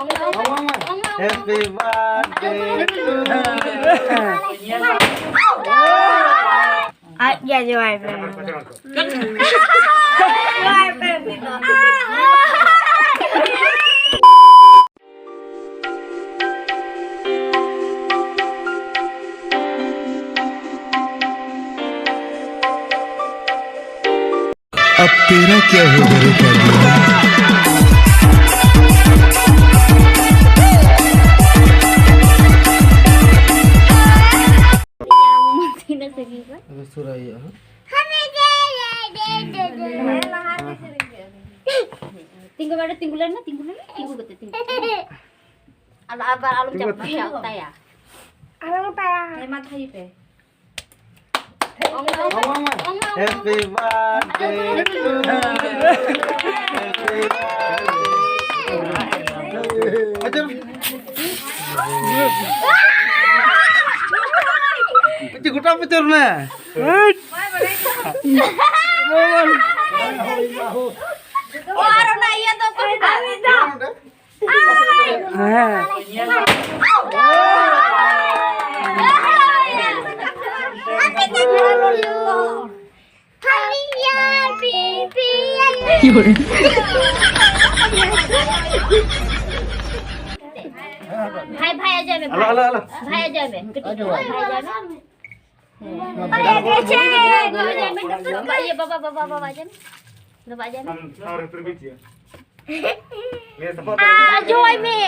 Happy birthday to you. Ya yo ai pe. अब तेरा क्या होगा रे पागल? Suraya. Tinggal ada tinggulan tinggu betul tinggu. Alum jam taya. Alum taya. Hemat hai pe. Happy birthday to you. Happy birthday. Guta pecur na. Oh, arona iya to ko dito. भाई आ जाए भाई आ जाए ये बाबा आ जाए Ajoy me.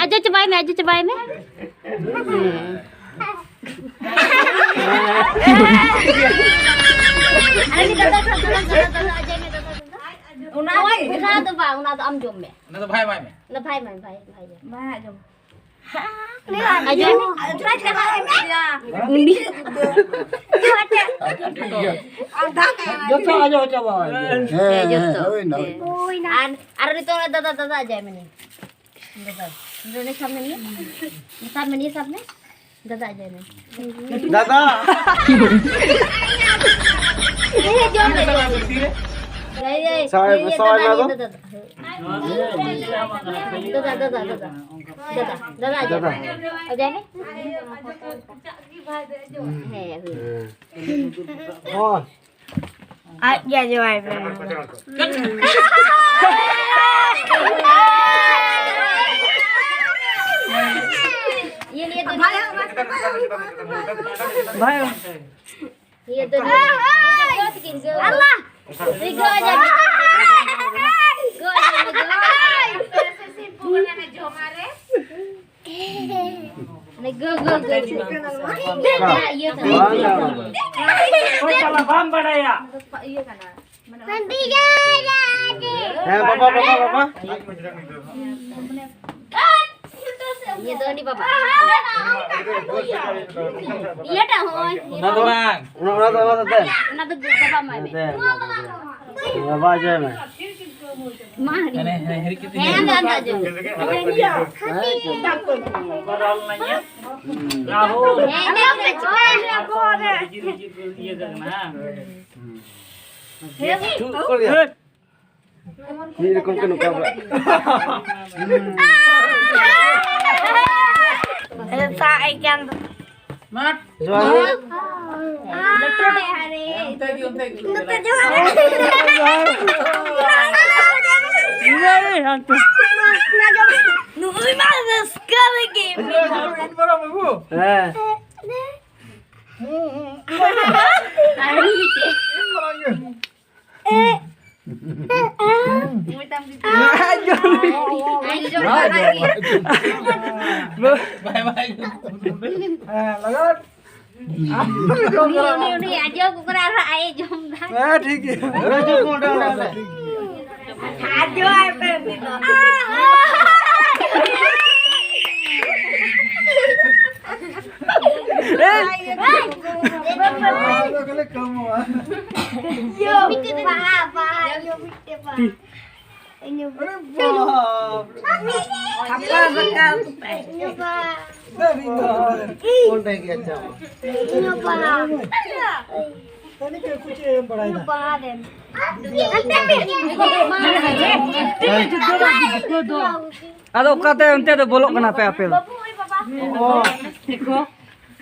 Aja cobain me, aja cobain me. Ini kata aja me Una tu bang, una tu am jom me. Una tu bhai mai me. Na bhai mai. Mai jom. Aja me. Try kena dia. Undi. Joto aja coba. Joto. Ar itu dada aja me ni. Dada. Ini samne ni. Samne. Dada aja me. Dada. Ini jom me. Soy na to. Dada aja. Aja me. Oh. Ya yo ai pe. ये लिए तो Bhai. ये तो बहुत गिर गया अल्लाह रिगो आजा गो ऐसे सिंपल में जो हमारे नहीं गो ये तो ओ चला बम बढ़ाया ये करना Nanti जा. बाबा ये तो नहीं बाबा ये टा हो ना तो bang ना तो बाबा मार में बाबा जय में मार ini hari kita है अंदर जो बरल नहीं है राहो ये करना Ini kau kena kabel. Sa ikan. Mat. लेट्रो दे हरे Nuta juga. Ini hantu. Nui mana sekali game. Ini berapa bu? hari ini aja aku kena air jom dah. ठीक है Ajo ai pe. Yo, apa? Yo, apa? Ini apa bakal? कौन रह गया अच्छा Ini apa? Baden. Ado kate ente do bolok kena pe apel. Oh.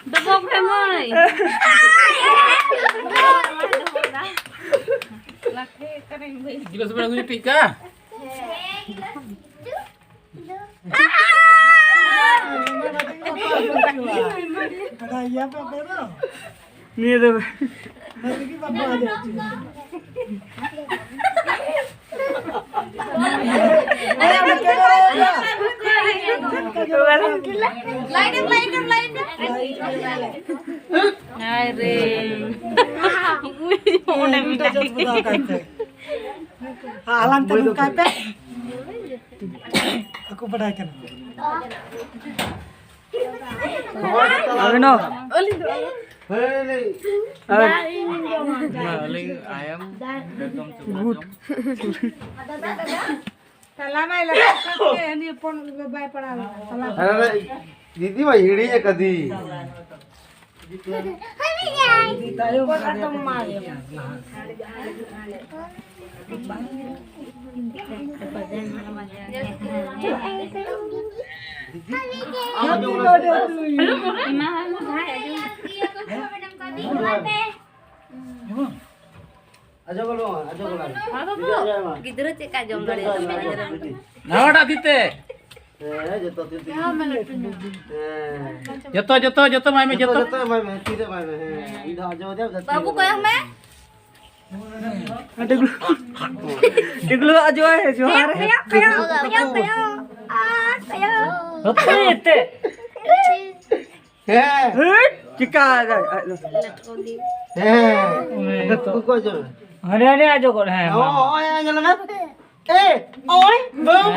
Debok re moy. Gila sebenarnya gue pika. Ni ada. Alang tadi kape. Aku padakan. Abi no. ayam Good. Salamai lagi ini pun baik pada. अरे दीदी भाई हिड़ी है कदी Tayo pun ada mai. aja kalau Gidro cek jom dari Nawa dak tite. jatuh titik Joto mai me joto. jatuh main tidak main ini aja dia Babu koyang me? Ada gulu. Digulu ajo ai johar. Kayo. Apa ite? Chika ada. kuku aja Hari ajo kok hai. oh yang jalan oi bom